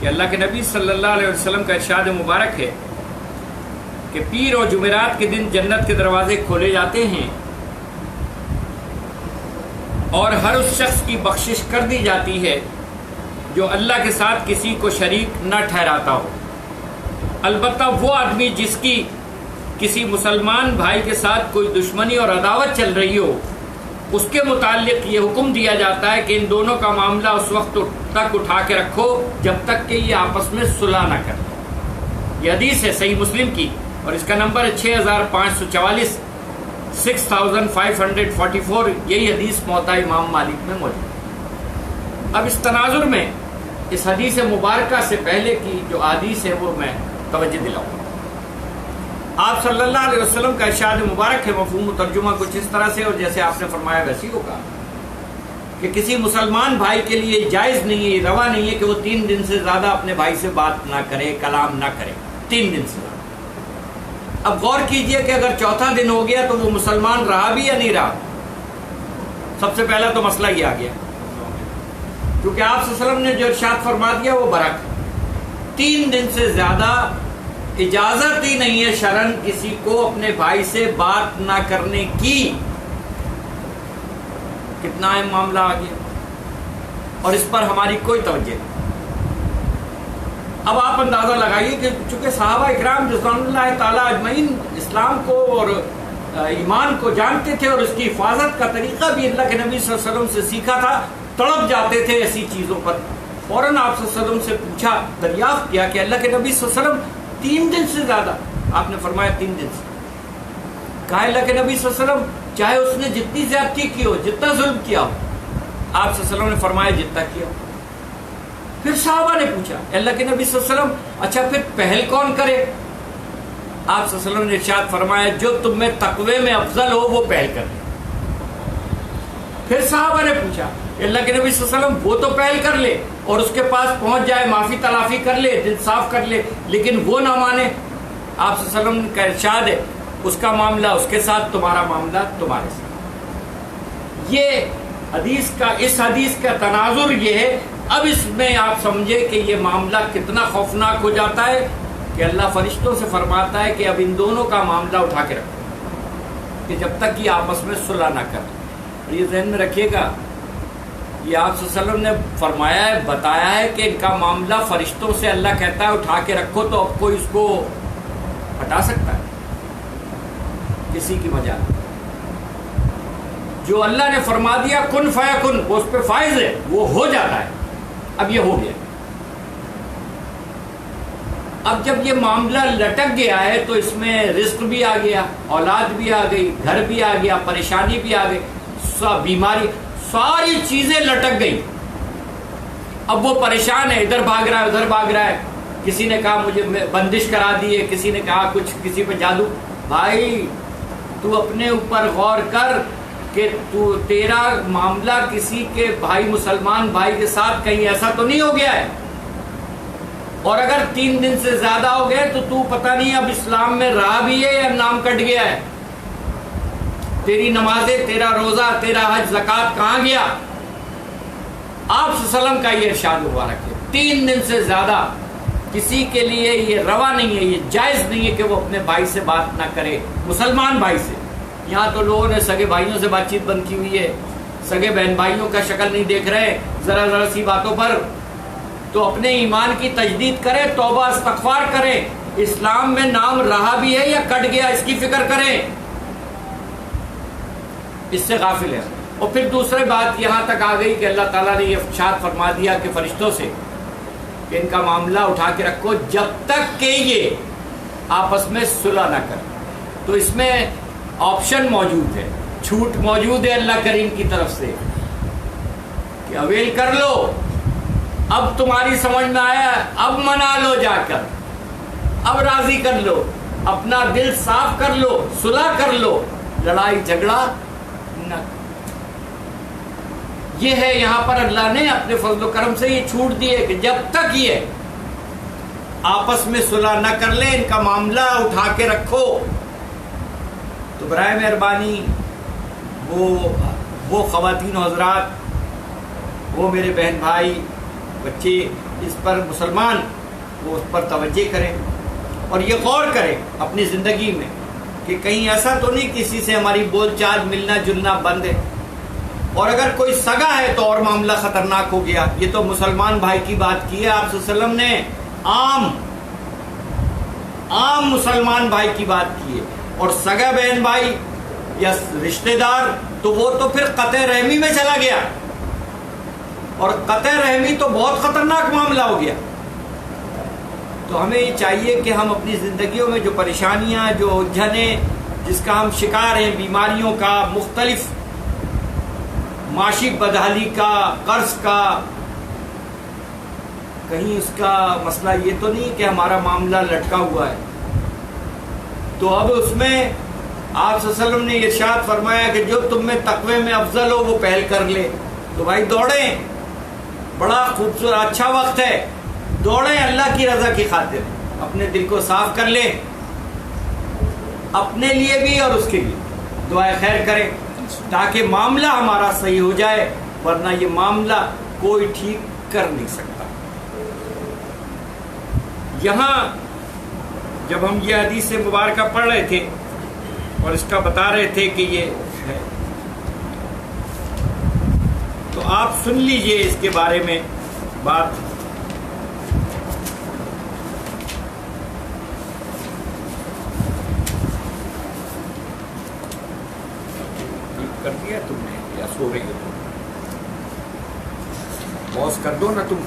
کہ اللہ کے نبی صلی اللہ علیہ وسلم کا ارشاد مبارک ہے کہ پیر اور جمعرات کے دن جنت کے دروازے کھولے جاتے ہیں اور ہر اس شخص کی بخشش کر دی جاتی ہے جو اللہ کے ساتھ کسی کو شریک نہ ٹھہراتا ہو، البتہ وہ آدمی جس کی کسی مسلمان بھائی کے ساتھ کوئی دشمنی اور عداوت چل رہی ہو، اس کے متعلق یہ حکم دیا جاتا ہے کہ ان دونوں کا معاملہ اس وقت تک اٹھا کے رکھو جب تک کہ یہ آپس میں صلح نہ کریں۔ یہ حدیث ہے صحیح مسلم کی اور اس کا نمبر ہے 6544 6544، یہی حدیث موطا امام مالک میں موجود ہے۔ اب اس تناظر میں اس حدیث مبارکہ سے پہلے کی جو حدیث ہے وہ میں توجہ دلاؤں۔ آپ صلی اللہ علیہ وسلم کا ارشاد مبارک ہے، مفہوم و ترجمہ کچھ اس طرح سے، اور جیسے آپ نے فرمایا ویسے ہی ہوگا، کہ کسی مسلمان بھائی کے لیے جائز نہیں ہے، روا نہیں ہے کہ وہ 3 دن سے زیادہ اپنے بھائی سے بات نہ کرے، کلام نہ کرے، 3 دن سے زیادہ۔ اب غور کیجئے کہ اگر چوتھا دن ہو گیا تو وہ مسلمان رہا بھی یا نہیں رہا؟ سب سے پہلا تو مسئلہ یہ آ گیا، کیونکہ آپ صلی اللہ علیہ وسلم نے جو ارشاد فرما دیا وہ برحق، 3 دن سے زیادہ اجازت ہی نہیں ہے شرعن کسی کو اپنے بھائی سے بات نہ کرنے کی۔ کتنا اہم معاملہ آ گیا اور اس پر ہماری کوئی توجہ نہیں۔ اب آپ اندازہ لگائیے کہ چونکہ صحابہ اکرام رضوان اللہ تعالیٰ اجمعین اسلام کو اور ایمان کو جانتے تھے اور اس کی حفاظت کا طریقہ بھی اللہ کے نبی صلی اللہ علیہ وسلم سے سیکھا تھا، تڑپ جاتے تھے ایسی چیزوں پر، فوراً آپ صلی اللہ علیہ وسلم سے پوچھا، دریافت کیا کہ اللہ کے نبی صلی اللہ علیہ وسلم 3 دن سے زیادہ، آپ نے فرمایا 3 دن سے، کہا اللہ کے نبی صلی اللہ علیہ وسلم چاہے اس نے جتنی زیادتی کی ہو، جتنا ظلم کیا ہو، آپ صلی اللہ علیہ وسلم نے فرمایا جتنا کیا ہو۔ پھر صحابہ نے پوچھا اللہ کے نبی صلی اللہ علیہ وسلم اچھا پھر پہل کون کرے؟ آپ صلی اللہ علیہ وسلم نے ارشاد فرمایا جو تم میں تقوی میں افضل ہو وہ پہل کرے۔ پھر صحابہ نے پوچھا اللہ کے نبی صلی اللہ علیہ وسلم وہ تو پہل کر لے اور اس کے پاس پہنچ جائے، معافی تلافی کر لے، دل صاف کر لے، لیکن وہ نہ مانے، آپ صلی اللہ علیہ وسلم کا ارشاد ہے اس کا معاملہ اس کے ساتھ، تمہارا معاملہ تمہارے ساتھ۔ یہ حدیث کا، اس حدیث کا تناظر یہ ہے۔ اب اس میں آپ سمجھے کہ یہ معاملہ کتنا خوفناک ہو جاتا ہے کہ اللہ فرشتوں سے فرماتا ہے کہ اب ان دونوں کا معاملہ اٹھا کے رکھو کہ جب تک یہ آپس میں صلح نہ کریں۔ اور یہ ذہن میں رکھیے گا، یہ آپ صلی اللہ علیہ وسلم نے فرمایا ہے، بتایا ہے کہ ان کا معاملہ فرشتوں سے اللہ کہتا ہے اٹھا کے رکھو، تو اب کوئی اس کو ہٹا سکتا ہے؟ کسی کی مجال۔ جو اللہ نے فرما دیا کن فیکن، وہ اس پہ فائز ہے، وہ ہو جاتا ہے۔ اب یہ ہو گیا، اب جب یہ معاملہ لٹک گیا ہے تو اس میں رزق بھی آ گیا، اولاد بھی آ گئی، گھر بھی آ گیا، پریشانی بھی آ گئی، بیماری، ساری چیزیں لٹک گئی۔ اب وہ پریشان ہے، ادھر بھاگ رہا ہے ادھر بھاگ رہا ہے، کسی نے کہا مجھے بندش کرا دی ہے، کسی نے کہا کچھ، کسی پہ جادو۔ بھائی تو اپنے اوپر غور کر کہ تیرا معاملہ کسی کے بھائی، مسلمان بھائی کے ساتھ کہیں ایسا تو نہیں ہو گیا ہے، اور اگر 3 دن سے زیادہ ہو گئے تو پتہ نہیں اب اسلام میں رہا بھی ہے یا نام کٹ گیا ہے۔ تیری نمازیں، تیرا روزہ، تیرا حج، زکوٰۃ کہاں گیا؟ آپ صلی اللہ علیہ وسلم کا یہ ارشاد مبارک ہے 3 دن سے زیادہ کسی کے لیے یہ روا نہیں ہے، یہ جائز نہیں ہے کہ وہ اپنے بھائی سے بات نہ کرے، مسلمان بھائی سے۔ یہاں تو لوگوں نے سگے بھائیوں سے بات چیت بند کی ہوئی ہے، سگے بہن بھائیوں کا شکل نہیں دیکھ رہے ذرا ذرا سی باتوں پر۔ تو اپنے ایمان کی تجدید کریں، توبہ استغفار کریں، اسلام میں نام رہا بھی ہے یا کٹ گیا اس کی فکر کریں، اس سے غافل ہے۔ اور پھر دوسری بات یہاں تک آ گئی کہ اللہ تعالیٰ نے یہ ارشاد فرما دیا کہ فرشتوں سے کہ ان کا معاملہ اٹھا کے رکھو جب تک کہ یہ آپس میں صلح نہ کریں۔ تو اس میں آپشن موجود ہے، چھوٹ موجود ہے اللہ کریم کی طرف سے کہ اویل کر لو، اب تمہاری سمجھ میں آیا، اب منا لو، جا کر اب راضی کر لو، اپنا دل صاف کر لو، صلح کر لو، لڑائی جھگڑا نہ۔ یہ ہے یہاں پر اللہ نے اپنے فضل و کرم سے یہ چھوٹ دی ہے کہ جب تک یہ آپس میں صلح نہ کر لیں، ان کا معاملہ اٹھا کے رکھو۔ تو برائے مہربانی وہ خواتین و حضرات، وہ میرے بہن بھائی بچے اس پر مسلمان وہ اس پر توجہ کریں اور یہ غور کریں اپنی زندگی میں کہ کہیں ایسا تو نہیں کسی سے ہماری بول چال ملنا جلنا بند ہے، اور اگر کوئی سگا ہے تو اور معاملہ خطرناک ہو گیا۔ یہ تو مسلمان بھائی کی بات کی ہے آپ صلی اللہ علیہ وسلم نے، عام مسلمان بھائی کی بات کی ہے، اور سگا بہن بھائی یا رشتہ دار تو وہ تو پھر قطع رحمی میں چلا گیا، اور قطع رحمی تو بہت خطرناک معاملہ ہو گیا۔ تو ہمیں یہ چاہیے کہ ہم اپنی زندگیوں میں جو پریشانیاں، جو الجھنیں جس کا ہم شکار ہیں، بیماریوں کا، مختلف معاشی بدحالی کا، قرض کا، کہیں اس کا مسئلہ یہ تو نہیں کہ ہمارا معاملہ لٹکا ہوا ہے، تو اب اس میں آپ صلی اللہ علیہ وسلم نے ارشاد فرمایا کہ جو تم میں تقوی میں افضل ہو وہ پہل کر لے۔ تو بھائی دوڑیں، بڑا خوبصورت اچھا وقت ہے، دوڑیں اللہ کی رضا کی خاطر، اپنے دل کو صاف کر لیں، اپنے لیے بھی اور اس کے لیے دعائے خیر کریں تاکہ معاملہ ہمارا صحیح ہو جائے، ورنہ یہ معاملہ کوئی ٹھیک کر نہیں سکتا۔ یہاں جب ہم یہ حدیث مبارکہ پڑھ رہے تھے اور اس کا بتا رہے تھے کہ یہ ہے، تو آپ سن لیجئے اس کے بارے میں بات۔ کر دیا تم نے یا سو رہی ہو؟ پوز کر دو نا تم۔